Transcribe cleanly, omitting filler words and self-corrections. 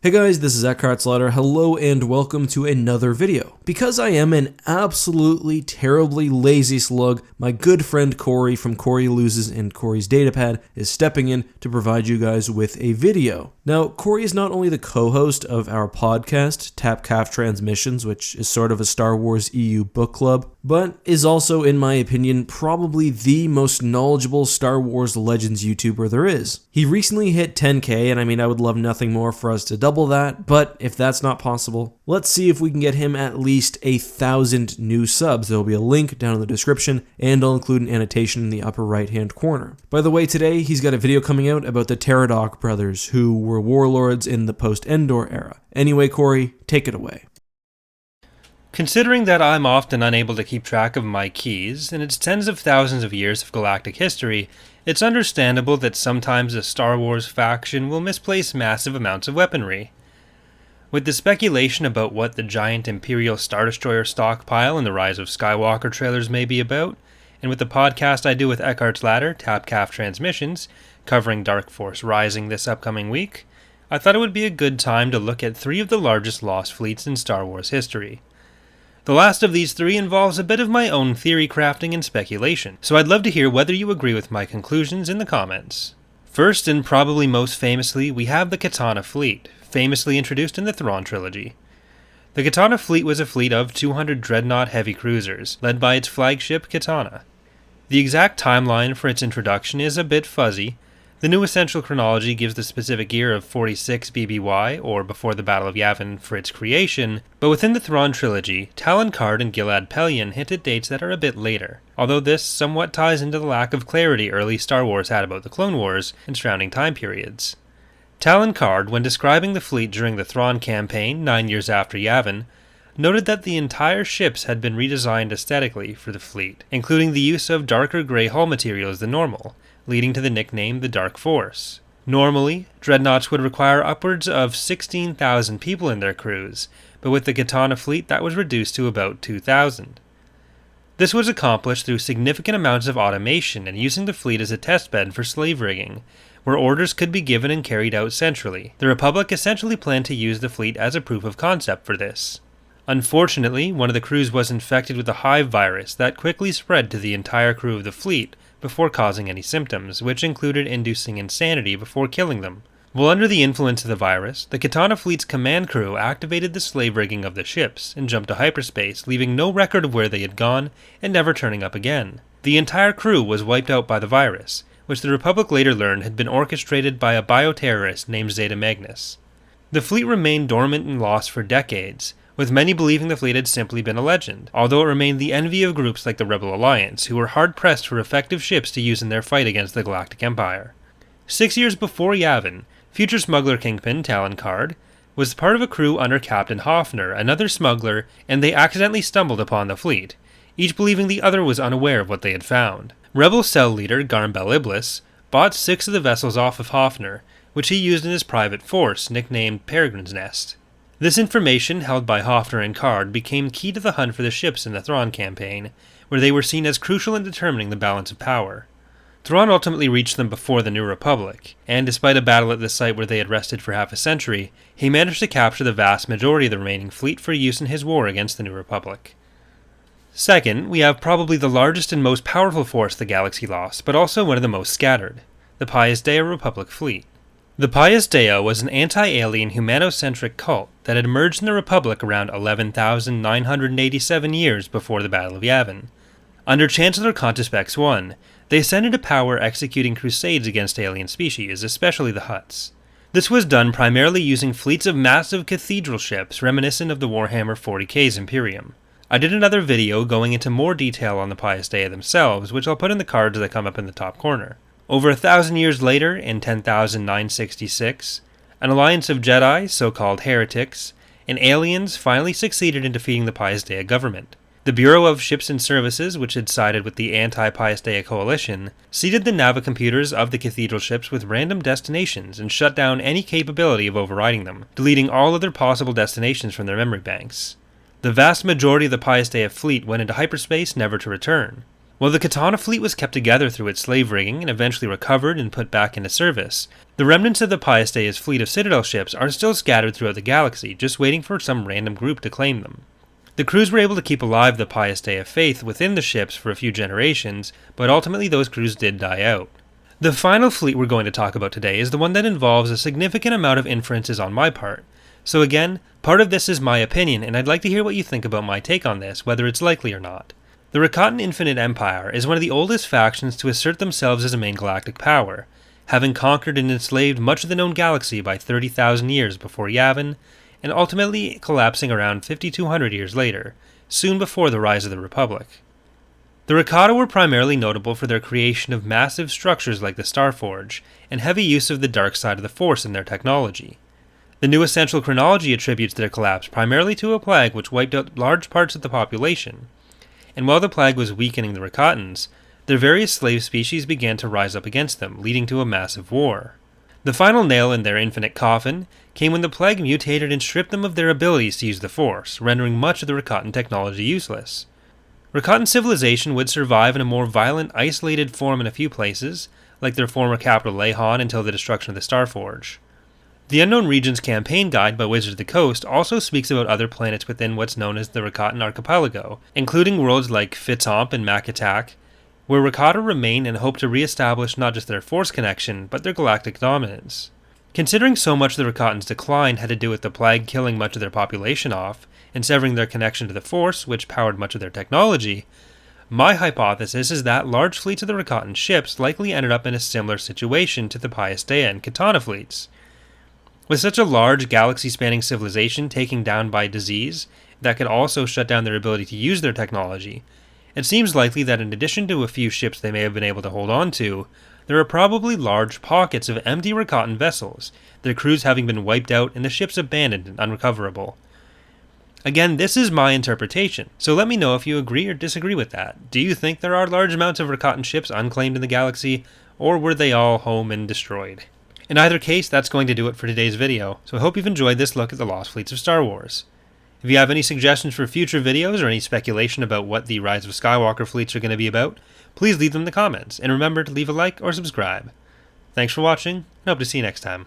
Hey guys, this is EckhartsLadder. Hello and welcome to another video. Because I am an absolutely terribly lazy slug, my good friend Corey from Corey Loses and Corey's Datapad is stepping in to provide you guys with a video. Now, Corey is not only the co-host of our podcast, TapCaf Transmissions, which is sort of a Star Wars EU book club, but is also, in my opinion, probably the most knowledgeable Star Wars Legends YouTuber there is. He recently hit 10k, and I would love nothing more for us to double that, but if that's not possible, let's see if we can get him at least 1,000 new subs. There will be a link down in the description, and I'll include an annotation in the upper right-hand corner. By the way, today he's got a video coming out about the Pterodok brothers, who were warlords in the post-Endor era. Anyway, Corey, take it away. Considering that I'm often unable to keep track of my keys, and its tens of thousands of years of galactic history, it's understandable that sometimes a Star Wars faction will misplace massive amounts of weaponry. With the speculation about what the giant Imperial Star Destroyer stockpile and the Rise of Skywalker trailers may be about, and with the podcast I do with EckhartsLadder, TapCaf Transmissions, covering Dark Force Rising this upcoming week, I thought it would be a good time to look at three of the largest lost fleets in Star Wars history. The last of these three involves a bit of my own theory crafting and speculation, so I'd love to hear whether you agree with my conclusions in the comments. First, and probably most famously, we have the Katana Fleet, famously introduced in the Thrawn trilogy. The Katana Fleet was a fleet of 200 dreadnought heavy cruisers, led by its flagship Katana. The exact timeline for its introduction is a bit fuzzy. The New Essential Chronology gives the specific year of 46 BBY, or before the Battle of Yavin, for its creation, but within the Thrawn trilogy, Talon Karrde and Gilad Pellaeon hint at dates that are a bit later, although this somewhat ties into the lack of clarity early Star Wars had about the Clone Wars and surrounding time periods. Talon Karrde, when describing the fleet during the Thrawn campaign 9 years after Yavin, noted that the entire ships had been redesigned aesthetically for the fleet, including the use of darker grey hull materials than normal, leading to the nickname the Dark Force. Normally, dreadnoughts would require upwards of 16,000 people in their crews, but with the Katana fleet that was reduced to about 2,000. This was accomplished through significant amounts of automation and using the fleet as a testbed for slave rigging, where orders could be given and carried out centrally. The Republic essentially planned to use the fleet as a proof of concept for this. Unfortunately, one of the crews was infected with a hive virus that quickly spread to the entire crew of the fleet before causing any symptoms, which included inducing insanity before killing them. While under the influence of the virus, the Katana Fleet's command crew activated the slave rigging of the ships and jumped to hyperspace, leaving no record of where they had gone and never turning up again. The entire crew was wiped out by the virus, which the Republic later learned had been orchestrated by a bioterrorist named Zeta Magnus. The fleet remained dormant and lost for decades, with many believing the fleet had simply been a legend, although it remained the envy of groups like the Rebel Alliance, who were hard-pressed for effective ships to use in their fight against the Galactic Empire. 6 years before Yavin, future smuggler kingpin Talon Karrde was part of a crew under Captain Hoffner, another smuggler, and they accidentally stumbled upon the fleet, each believing the other was unaware of what they had found. Rebel cell leader Garm Bel Iblis bought 6 of the vessels off of Hoffner, which he used in his private force, nicknamed Peregrine's Nest. This information, held by Hoffner and Karrde, became key to the hunt for the ships in the Thrawn campaign, where they were seen as crucial in determining the balance of power. Thrawn ultimately reached them before the New Republic, and despite a battle at the site where they had rested for half a century, he managed to capture the vast majority of the remaining fleet for use in his war against the New Republic. Second, we have probably the largest and most powerful force the galaxy lost, but also one of the most scattered, the Pius Dea Republic fleet. The Pius Dea was an anti-alien humanocentric cult that had emerged in the Republic around 11,987 years before the Battle of Yavin. Under Chancellor Contispex I, they ascended to power executing crusades against alien species, especially the Hutts. This was done primarily using fleets of massive cathedral ships reminiscent of the Warhammer 40k's Imperium. I did another video going into more detail on the Pius Dea themselves, which I'll put in the cards that come up in the top corner. Over 1,000 years later, in 10,966, an alliance of Jedi, so-called heretics, and aliens finally succeeded in defeating the Pius Dea government. The Bureau of Ships and Services, which had sided with the anti-Pius Dea coalition, seeded the navicomputers of the cathedral ships with random destinations and shut down any capability of overriding them, deleting all other possible destinations from their memory banks. The vast majority of the Pius Dea fleet went into hyperspace never to return. While the Katana Fleet was kept together through its slave rigging and eventually recovered and put back into service, the remnants of the Piastei's fleet of Citadel ships are still scattered throughout the galaxy, just waiting for some random group to claim them. The crews were able to keep alive the Piastei of Faith within the ships for a few generations, but ultimately those crews did die out. The final fleet we're going to talk about today is the one that involves a significant amount of inferences on my part. So again, part of this is my opinion, and I'd like to hear what you think about my take on this, whether it's likely or not. The Rakatan Infinite Empire is one of the oldest factions to assert themselves as a main galactic power, having conquered and enslaved much of the known galaxy by 30,000 years before Yavin, and ultimately collapsing around 5,200 years later, soon before the rise of the Republic. The Rakata were primarily notable for their creation of massive structures like the Starforge, and heavy use of the dark side of the Force in their technology. The New Essential Chronology attributes their collapse primarily to a plague which wiped out large parts of the population, and while the plague was weakening the Rakatans, their various slave species began to rise up against them, leading to a massive war. The final nail in their infinite coffin came when the plague mutated and stripped them of their abilities to use the Force, rendering much of the Rakatan technology useless. Rakatan civilization would survive in a more violent, isolated form in a few places, like their former capital Lehon until the destruction of the Starforge. The Unknown Regions campaign guide by Wizards of the Coast also speaks about other planets within what's known as the Rakatan Archipelago, including worlds like Fitzomp and Makatak, where Rakata remain and hope to re-establish not just their Force connection, but their galactic dominance. Considering so much of the Rakatans' decline had to do with the plague killing much of their population off, and severing their connection to the Force, which powered much of their technology, my hypothesis is that large fleets of the Rakatan ships likely ended up in a similar situation to the Piastei and Katana fleets. With such a large galaxy-spanning civilization taken down by disease that could also shut down their ability to use their technology, it seems likely that in addition to a few ships they may have been able to hold on to, there are probably large pockets of empty Rakatan vessels, their crews having been wiped out and the ships abandoned and unrecoverable. Again, this is my interpretation, so let me know if you agree or disagree with that. Do you think there are large amounts of Rakatan ships unclaimed in the galaxy, or were they all home and destroyed? In either case, that's going to do it for today's video, so I hope you've enjoyed this look at the Lost Fleets of Star Wars. If you have any suggestions for future videos or any speculation about what the Rise of Skywalker fleets are going to be about, please leave them in the comments, and remember to leave a like or subscribe. Thanks for watching, and hope to see you next time.